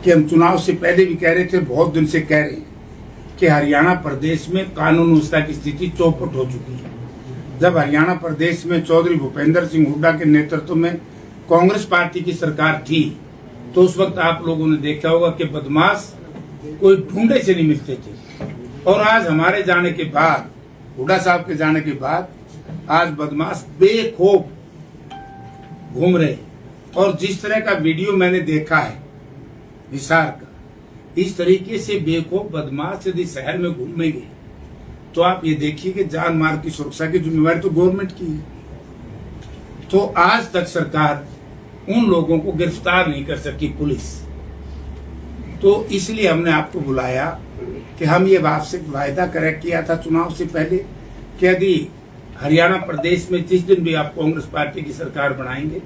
कि हम चुनाव से पहले भी कह रहे थे, बहुत दिन से कह रहे हैं कि हरियाणा प्रदेश में कानून व्यवस्था की स्थिति चौपट हो चुकी है। जब हरियाणा प्रदेश में चौधरी भूपेंद्र सिंह हुड्डा के नेतृत्व में कांग्रेस पार्टी की सरकार थी, तो उस वक्त आप लोगों ने देखा होगा कि बदमाश कोई ढूंढे से नहीं मिलते थे। और आज हमारे जाने के बाद, हुड्डा साहब के जाने के बाद, आज बदमाश बेखौफ घूम रहे। और जिस तरह का वीडियो मैंने देखा है हिसार का, इस तरीके से बेखौफ बदमाश यदि शहर में घूमेंगे तो आप ये देखिए कि जान माल की सुरक्षा की जिम्मेवारी तो गवर्नमेंट की है। तो आज तक सरकार उन लोगों को गिरफ्तार नहीं कर सकी पुलिस। तो इसलिए हमने आपको बुलाया कि हम ये आपसे वायदा किया था चुनाव से पहले कि यदि हरियाणा प्रदेश में जिस दिन भी आप कांग्रेस पार्टी की सरकार बनाएंगे,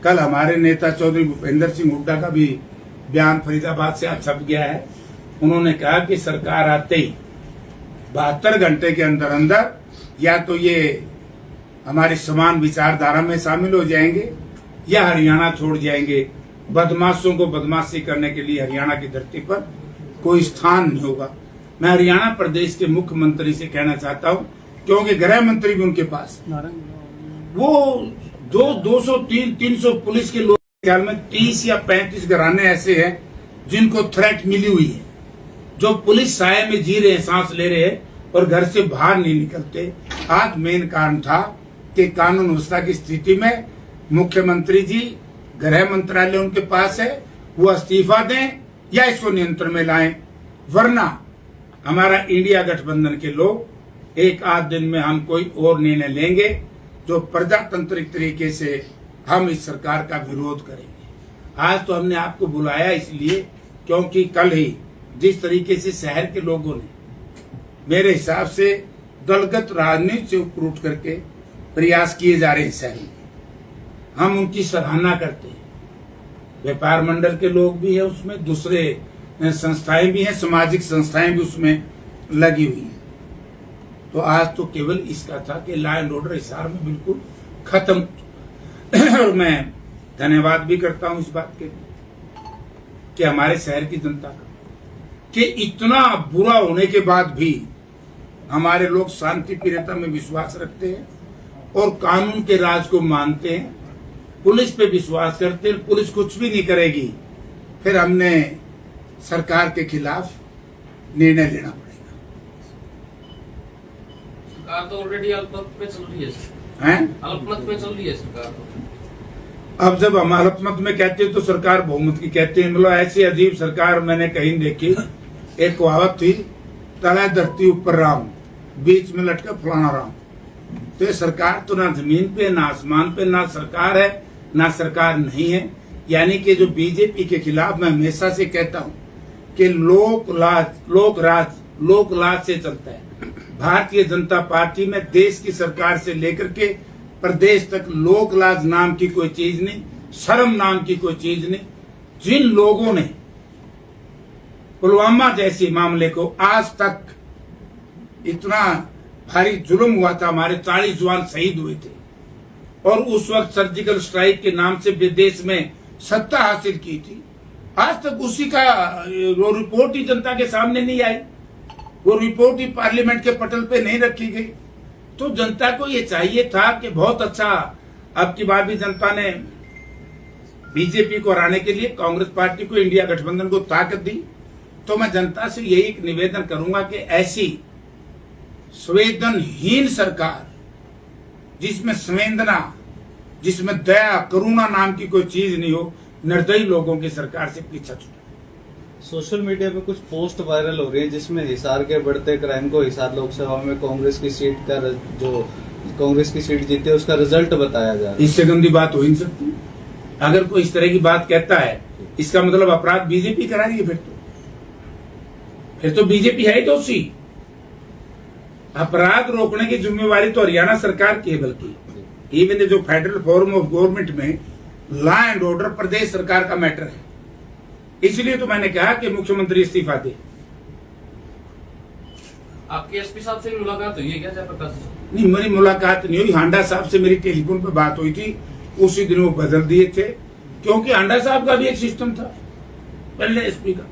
कल हमारे नेता चौधरी भूपेंद्र सिंह हुड्डा का भी बयान फरीदाबाद से आज छप गया है। उन्होंने कहा कि सरकार आते ही 72 घंटे के अंदर अंदर या तो ये हमारी समान विचारधारा में शामिल हो जाएंगे या हरियाणा छोड़ जाएंगे। बदमाशों को बदमाशी करने के लिए हरियाणा की धरती पर कोई स्थान नहीं होगा। मैं हरियाणा प्रदेश के मुख्यमंत्री से कहना चाहता हूं, क्योंकि गृह मंत्री भी उनके पास, वो 200-300 पुलिस के लोग, ख्याल में 30 या 35 घराने ऐसे हैं जिनको थ्रेट मिली हुई है, जो पुलिस साये में जी रहे हैं, सांस ले रहे हैं और घर से बाहर नहीं निकलते। आज मेन कारण था कि कानून व्यवस्था की स्थिति में मुख्यमंत्री जी, गृह मंत्रालय उनके पास है, वो इस्तीफा दें या इसको नियंत्रण में लाएं, वरना हमारा इंडिया गठबंधन के लोग एक आध दिन में हम कोई और निर्णय लेंगे जो प्रजातांत्रिक तरीके से हम इस सरकार का विरोध करेंगे। आज तो हमने आपको बुलाया इसलिए क्योंकि कल ही जिस तरीके से शहर के लोगों ने, मेरे हिसाब से दलगत राजनीति से ऊपर उठ करके प्रयास किए जा रहे हैं शहर में, हम उनकी सराहना करते हैं। व्यापार मंडल के लोग भी हैं उसमें, दूसरे संस्थाएं भी हैं, सामाजिक संस्थाएं भी उसमें लगी हुई हैं। तो आज तो केवल इसका था कि लॉ एंड ऑर्डर हिसार में बिल्कुल खत्म। और मैं धन्यवाद भी करता हूं इस बात के कि हमारे शहर की जनता का, कि इतना बुरा होने के बाद भी हमारे लोग शांति प्रियता में विश्वास रखते हैं और कानून के राज को मानते हैं, पुलिस पे विश्वास करते हैं। पुलिस कुछ भी नहीं करेगी, फिर हमने सरकार के खिलाफ निर्णय लेना पड़ेगा। सरकार तो ऑलरेडी अल्पमत में चल रही है, अल्पमत में चल रही है सरकार। अब जब हम अल्पमत में कहते हैं तो सरकार बहुमत की कहते हैं। मतलब ऐसी अजीब सरकार मैंने कहीं देखी। एक कहावत थी, तले धरती ऊपर राम, बीच में लटका फलाना राम। तो ये सरकार तो ना जमीन पे, ना आसमान पे, ना सरकार है ना सरकार नहीं है। यानी कि जो बीजेपी के खिलाफ मैं हमेशा से कहता हूं कि लोक लाज से चलता है। भारतीय जनता पार्टी में देश की सरकार से लेकर के प्रदेश तक लोक लाज नाम की कोई चीज नहीं, शर्म नाम की कोई चीज नहीं। जिन लोगों ने पुलवामा जैसे मामले को, आज तक इतना भारी जुल्म हुआ था, हमारे 40 जवान शहीद हुए थे और उस वक्त सर्जिकल स्ट्राइक के नाम से विदेश में सत्ता हासिल की थी। आज तक उसी का वो रिपोर्ट ही जनता के सामने नहीं आई, वो रिपोर्ट ही पार्लियामेंट के पटल पे नहीं रखी गई। तो जनता को ये चाहिए था कि बहुत अच्छा, अब की बार भी जनता ने बीजेपी को हराने के लिए कांग्रेस पार्टी को, इंडिया गठबंधन को ताकत दी। तो मैं जनता से यही निवेदन करूंगा कि ऐसी संवेदनहीन सरकार, जिसमें संवेदना, जिसमें दया करुणा नाम की कोई चीज नहीं हो, निर्दयी लोगों की सरकार से पीछा छूटे। सोशल मीडिया पे कुछ पोस्ट वायरल हो रही है जिसमें हिसार के बढ़ते क्राइम को हिसार लोकसभा में कांग्रेस की सीट का, जो कांग्रेस की सीट जीती है उसका रिजल्ट बताया जा रहा है। इससे गंदी बात हो ही नहीं सकती। अगर कोई इस तरह की बात कहता है, इसका मतलब अपराध बीजेपी करा रही है। फिर तो बीजेपी है ही दोषी। अपराध रोकने की जिम्मेवारी तो हरियाणा सरकार की है, बल्कि इवन जो फेडरल फॉर्म ऑफ गवर्नमेंट में लॉ एंड ऑर्डर प्रदेश सरकार का मैटर है। इसलिए तो मैंने कहा कि मुख्यमंत्री इस्तीफा दे। आपकी एसपी साहब से मुलाकात हुई है क्या जयप्रकाश? नहीं, मेरी मुलाकात नहीं हुई। हांडा साहब से मेरी टेलीफोन पे बात हुई थी, उसी दिन वो बदल दिए थे, क्योंकि हांडा साहब का भी एक सिस्टम था। पहले एसपी का।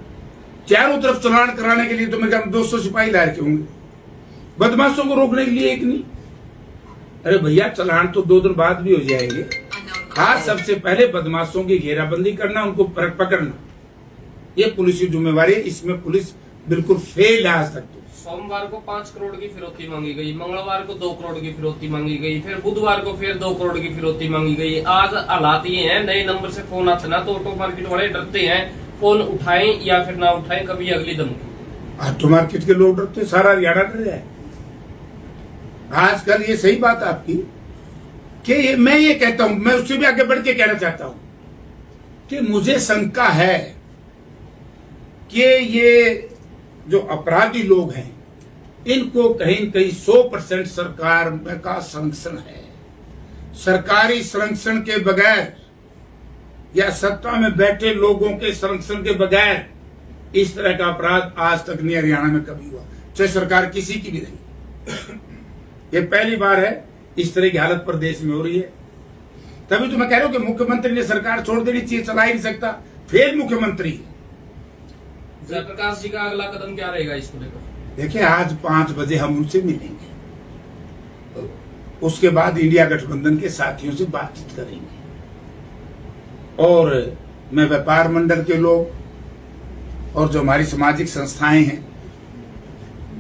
चारों तरफ चलान कराने के लिए तो मैं 200 सिपाही लायर के होंगे, बदमाशों को रोकने के लिए एक नहीं। अरे भैया चलान तो 2 दिन बाद भी हो जाएंगे। खास सबसे पहले बदमाशों की घेराबंदी करना, उनको पकड़ना, ये पुलिस की जिम्मेवारी है। इसमें पुलिस बिल्कुल फेल है आज तक। तो सोमवार को 5 करोड़ की फिरौती मांगी गई, मंगलवार को 2 करोड़ की फिरौती मांगी गई, फिर बुधवार को फिर 2 करोड़ की फिरौती मांगी गई। आज हालात ये हैं, नए नंबर से फोन आते ना तो ऑटो मार्केट वाले डरते हैं, फोन उठाएं या फिर ना उठाएं, कभी अगली धमकी। ऑटो मार्केट के लोग डरते, सारा हरियाणा डर जाए आजकल। ये सही बात आपकी कि मैं ये कहता हूं, मैं उससे भी आगे बढ़ के कहना चाहता हूं कि मुझे शंका है कि ये जो अपराधी लोग हैं इनको कहीं न कहीं 100% सरकार का संरक्षण है। सरकारी संरक्षण के बगैर या सत्ता में बैठे लोगों के संरक्षण के बगैर इस तरह का अपराध आज तक नहीं हरियाणा में कभी हुआ, चाहे सरकार किसी की भी नहीं। ये पहली बार है इस तरह की हालत प्रदेश में हो रही है। तभी तो मैं कह रहा हूं कि मुख्यमंत्री ने सरकार छोड़ देनी चाहिए, चला ही नहीं सकता, फेल मुख्यमंत्री। जयप्रकाश जी का अगला कदम क्या रहेगा इसको लेकर? देखिए आज 5 बजे हम उनसे मिलेंगे, उसके बाद इंडिया गठबंधन के साथियों से बातचीत करेंगे और मैं व्यापार मंडल के लोग और जो हमारी सामाजिक संस्थाएं हैं,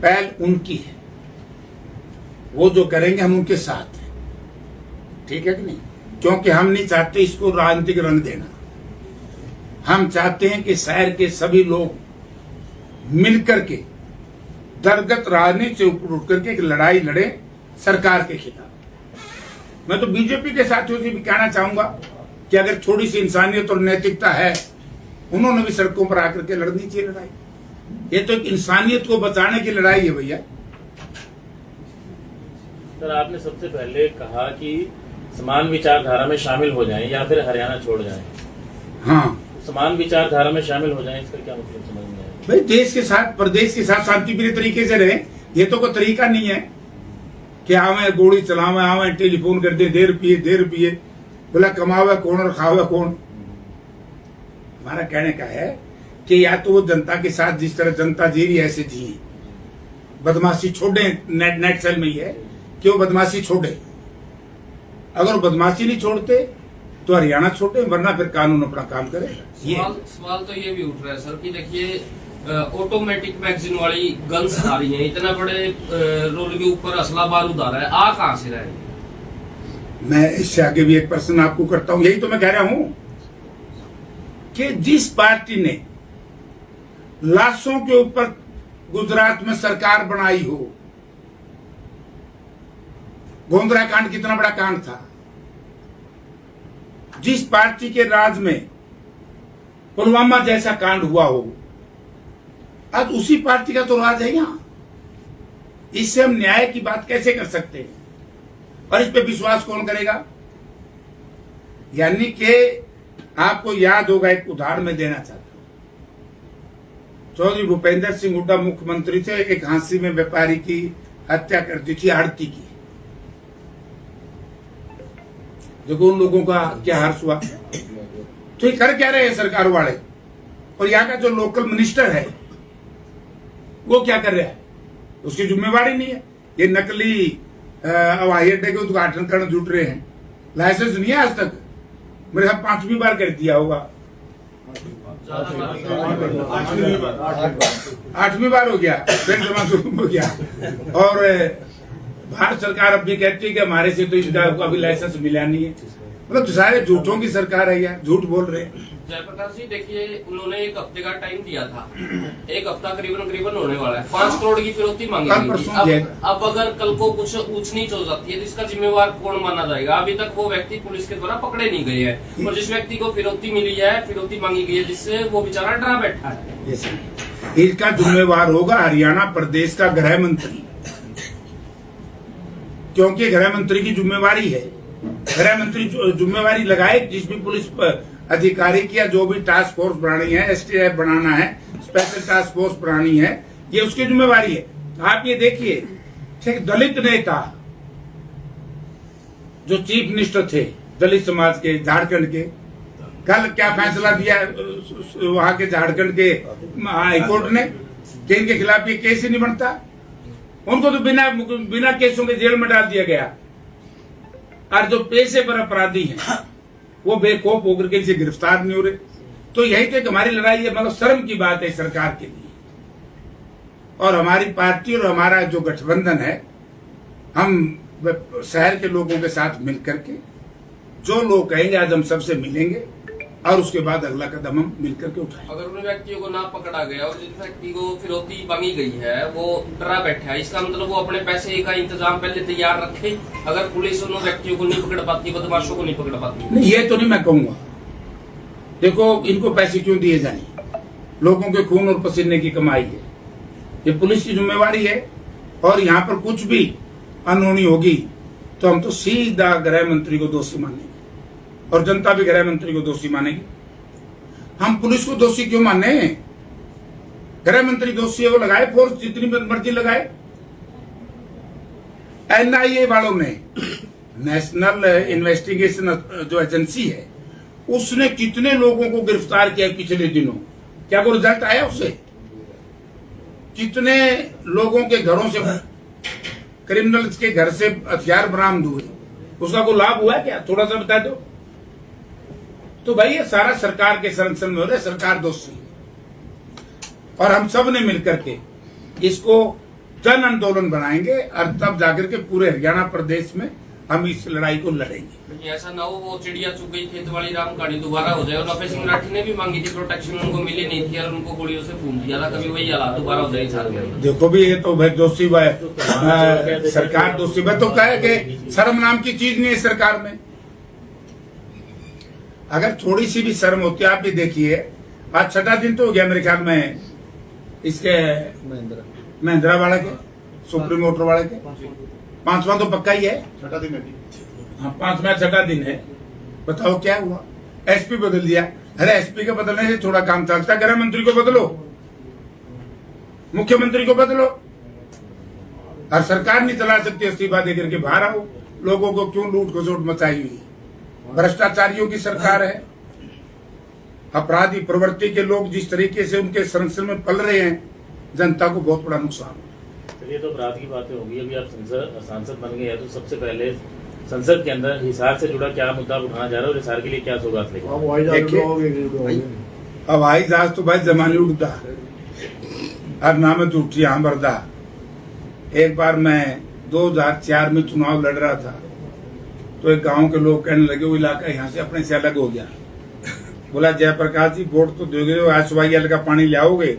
पहल उनकी है, वो जो करेंगे हम उनके साथ हैं, ठीक है कि नहीं? क्योंकि हम नहीं चाहते इसको राजनीतिक रंग देना। हम चाहते हैं कि शहर के सभी लोग मिलकर के दरगत राजनीति से ऊपर उठ करके एक लड़ाई लड़े सरकार के खिलाफ। मैं तो बीजेपी के साथियों से भी कहना चाहूंगा कि अगर थोड़ी सी इंसानियत और नैतिकता है, उन्होंने भी सड़कों पर आकर के लड़नी चाहिए लड़ाई। ये तो एक इंसानियत को बचाने की लड़ाई है भैया। सर आपने सबसे पहले कहा कि समान विचारधारा में शामिल हो जाएं या फिर हरियाणा छोड़ जाएं। हाँ, समान विचारधारा में शामिल हो जाएं, इसका क्या मतलब समझ में आया? भाई देश के साथ, प्रदेश के साथ शांतिप्रिय तरीके से रहे। ये तो कोई तरीका नहीं है कि आवे गोली चलावे, आवे टेलीफोन कर दे, 1.5 रुपये बोला कमावे कौन और खावे कौन। हमारा कहने का है कि या तो वो जनता के साथ जिस तरह जनता जी रही है ऐसे जिए, बदमाशी छोड़े। नेट सेल में ही है कि वो बदमाशी छोड़े। अगर वो बदमाशी नहीं छोड़ते तो हरियाणा छोड़े, वरना फिर कानून अपना काम करे। सवाल तो ये भी उठ रहा है सर कि देखिए ऑटोमेटिक मैगजीन वाली गन्स आ रही हैं, इतना बड़े रोल के ऊपर असला बारूद आ रहा है, आ कहां से रहा है? मैं इससे आगे भी एक प्रश्न आपको करता हूं। यही तो मैं कह रहा हूं कि जिस पार्टी ने लाशों के ऊपर गुजरात में सरकार बनाई हो, गोंधरा कांड कितना बड़ा कांड था, जिस पार्टी के राज में पुलवामा जैसा कांड हुआ हो, आज उसी पार्टी का तो राज है यहां। इससे हम न्याय की बात कैसे कर सकते हैं? और इस पे विश्वास कौन करेगा? यानी कि आपको याद होगा, एक उदाहरण में देना चाहता हूं। चौधरी भूपेंद्र सिंह हुड्डा मुख्यमंत्री थे, एक हांसी में व्यापारी की हत्या कर दी थी, आड़ती की। देखो उन लोगों का क्या हर्ष हुआ। तो ये कर क्या रहे हैं सरकार वाले? और यहाँ का जो लोकल मिनिस्टर है वो क्या कर रहा है? उसकी जिम्मेवारी नहीं है। ये नकली हवाई अड्डे के उद्घाटन करने जुट रहे हैं, लाइसेंस नहीं है आज तक। मेरे साथ 5वीं बार कर दिया होगा, 8वीं बार हो गया, फिर जमा शुरू हो गया। और भारत सरकार अपनी कहती है कि हमारे से तो इसका अभी लाइसेंस मिला नहीं है। मतलब सारे झूठों की सरकार है यार, झूठ बोल रहे हैं। जयप्रकाश जी देखिए, उन्होंने 1 हफ्ते का टाइम दिया था, 1 हफ्ता करीबन होने वाला है। 5 करोड़ की फिरौती मांगी गई थी। अब अगर कल को कुछ ऊंच नीच हो जाती है तो इसका जिम्मेवार कौन माना जाएगा? अभी तक वो व्यक्ति पुलिस के द्वारा पकड़े नहीं गए हैं, और जिस व्यक्ति को फिरौती मिली है, फिरौती मांगी गई है, जिससे वो बेचारा डरा बैठा है। इसका जिम्मेवार होगा हरियाणा प्रदेश का गृह मंत्री, क्योंकि गृह मंत्री की जिम्मेवारी है। गृह मंत्री जिम्मेवारी लगाए, जिस भी पुलिस अधिकारी की या जो भी टास्क फोर्स बनानी है, एसटीएफ बनाना है, स्पेशल टास्क फोर्स बनानी है, ये उसकी जिम्मेवारी है। आप ये देखिए, एक दलित नेता जो चीफ मिनिस्टर थे दलित समाज के, झारखंड के, कल क्या फैसला दिया वहां के झारखंड के हाईकोर्ट ने कि इनके खिलाफ ये केस ही नहीं बनता। उनको तो बिना केसों के जेल में डाल दिया गया। और जो पेशे पर अपराधी हैं वो बेखौफ होकर के इनसे गिरफ्तार नहीं हो रहे। तो यही तो एक हमारी लड़ाई है, मतलब शर्म की बात है सरकार के लिए। और हमारी पार्टी और हमारा जो गठबंधन है, हम शहर के लोगों के साथ मिलकर के जो लोग कहेंगे आज हम सबसे मिलेंगे और उसके बाद अगला कदम हम मिलकर के उठाएंगे। अगर उन व्यक्तियों को ना पकड़ा गया और जिन व्यक्ति को फिरौती मांगी गई है वो डरा बैठा है, इसका मतलब वो अपने पैसे का इंतजाम पहले तैयार रखे। अगर पुलिस उन व्यक्तियों को नहीं पकड़ पाती, बदमाशों को नहीं पकड़ पाती। नहीं, ये तो नहीं मैं कहूंगा। देखो, इनको पैसे क्यों दिए जाए? लोगों के खून और पसीने की कमाई है, ये पुलिस की जिम्मेवारी है। और यहाँ पर कुछ भी अनहोनी होगी तो हम तो सीधा गृह मंत्री को दोषी मानेंगे और जनता भी गृह मंत्री को दोषी मानेगी। हम पुलिस को दोषी क्यों माने? गृह मंत्री दोषी है, वो लगाए फोर्स जितनी मर्जी लगाए। एनआईए वालों ने, नेशनल इन्वेस्टिगेशन जो एजेंसी है, उसने कितने लोगों को गिरफ्तार किया पिछले दिनों? क्या कोई रिजल्ट आया उससे? कितने लोगों के घरों से, क्रिमिनल्स के घर से हथियार बरामद हुए? उसका कोई लाभ हुआ क्या? थोड़ा सा बता दो। तो भाई ये सारा सरकार के संरक्षण में हो रहा है, सरकार दोषी। और हम सब ने मिलकर के इसको जन आंदोलन बनाएंगे और तब जाकर के पूरे हरियाणा प्रदेश में हम इस लड़ाई को लड़ेंगे। ऐसा ना हो वो चिड़िया चुग गई खेत वाली राम कहानी दोबारा हो जाए। और नफे सिंह राठी ने भी मांगी थी प्रोटेक्शन, उनको मिली नहीं थी और उनको गोलियों से फूंक दिया था। कभी वही हालात दोबारा हो जाए साल में। देखो भी, ये तो भाई दोषी सरकार दोषी। मैं तो कहे कि शर्म नाम की चीज नहीं है सरकार में। अगर थोड़ी सी भी शर्म होती है, आप भी देखिए, आज 6वां दिन तो हो गया मेरे ख्याल में इसके महिंद्रा वाला के, सुप्रीम मोटर वाले के। 5वां तो पक्का ही है, 6वां दिन है। हाँ, 6वां दिन है। बताओ क्या हुआ? एसपी बदल दिया। अरे एसपी के बदलने से थोड़ा काम चलता। गृह मंत्री को बदलो, मुख्यमंत्री को बदलो। और सरकार नहीं चला सकती, इस्तीफा देकर के बाहर आओ। लोगों को क्यों लूट खसोट मचाई हुई? भ्रष्टाचारियों की सरकार है। अपराधी प्रवृत्ति के लोग जिस तरीके से उनके संरक्षण में पल रहे हैं, जनता को बहुत बड़ा नुकसान हो। चलिए, तो अपराध की बातें होगी। अभी आप सांसद बन गए हैं, तो सबसे पहले संसद के अंदर हिसार से जुड़ा क्या मुद्दा उठाना जा रहा है और हिसार के लिए क्या सौगात लेगा? हवाई जहाज तो भाई जमाने उड़ता और नाम है झूठी यहाँ बरदा। एक बार मैं 2004 में चुनाव लड़ रहा था, तो एक गांव के लोग कहने लगे वो इलाका यहाँ से अपने से अलग हो गया। बोला जयप्रकाश जी वोट तो दोगे, SYL का पानी लाओगे?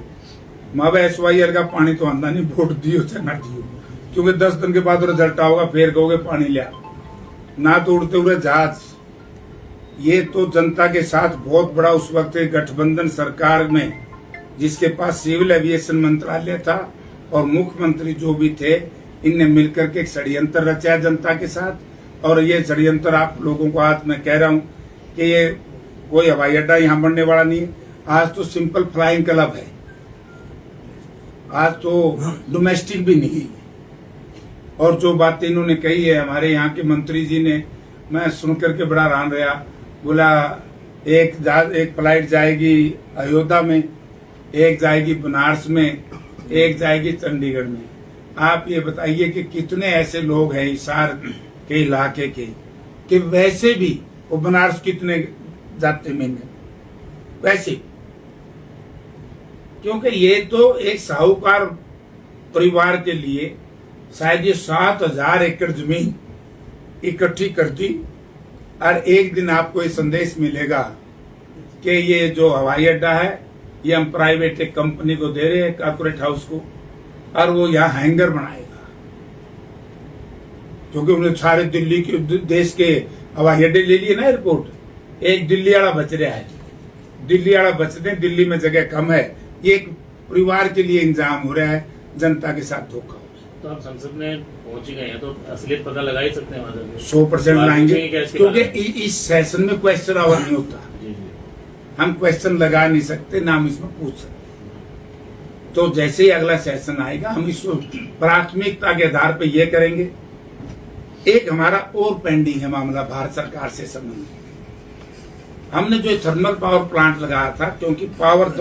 माँ SYL का पानी तो आंदा नहीं, वोट दियो चाहे ना दियो, क्योंकि 10 दिन के बाद रिजल्ट आओगा, फिर कहोगे पानी लिया। ना तो उड़ते हुए जहाज। ये तो जनता के साथ बहुत बड़ा उस वक्त गठबंधन सरकार में, जिसके पास सिविल एविएशन मंत्रालय था और मुख्यमंत्री जो भी थे, इनने मिलकर के एक षड्यंत्र रचा जनता के साथ। और ये षड्यंत्र आप लोगों को आज मैं कह रहा हूं कि ये कोई हवाई अड्डा यहाँ बनने वाला नहीं है। आज तो सिंपल फ्लाइंग क्लब है, आज तो डोमेस्टिक भी नहीं। और जो बातें इन्होंने कही है हमारे यहाँ के मंत्री जी ने, मैं सुनकर के बड़ा हैरान रहा। बोला एक फ्लाइट जाएगी अयोध्या में, एक जाएगी बनारस में, एक जाएगी चंडीगढ़ में। आप ये बताइए कि कितने ऐसे लोग हैं हिसार के इलाके के कि वैसे भी वो बनारस कितने जाते महीने वैसे, क्योंकि ये तो एक साहूकार परिवार के लिए शायद ये 7000 एकड़ जमीन इकट्ठी कर दी। और एक दिन आपको ये संदेश मिलेगा कि ये जो हवाई अड्डा है ये हम प्राइवेट एक कंपनी को दे रहे हैं, कॉर्पोरेट हाउस को, और वो यहाँ हैंगर बनाएगा। क्योंकि उन्हें सारे दिल्ली के देश के हवाई अड्डे ले लिए ना एयरपोर्ट, एक दिल्ली वाला बच रहा है। दिल्ली वाला बचते, दिल्ली में जगह कम है। ये एक परिवार के लिए इंतजाम हो रहा है, जनता के साथ धोखा। तो आप संसद में पहुंच ही गए हैं, तो असलियत पता लगा ही सकते हैं वहां जाके। 100% लाएंगे, क्योंकि इस सेशन में क्वेश्चन आवर नहीं होता। हम क्वेश्चन लगा नहीं सकते, ना हम इसमें पूछ सकते। तो जैसे ही अगला सेशन आएगा हम इसको प्राथमिकता के आधार पर यह करेंगे। एक हमारा और पेंडिंग है मामला भारत सरकार से संबंधित। हमने जो थर्मल पावर प्लांट लगाया था, क्योंकि पावर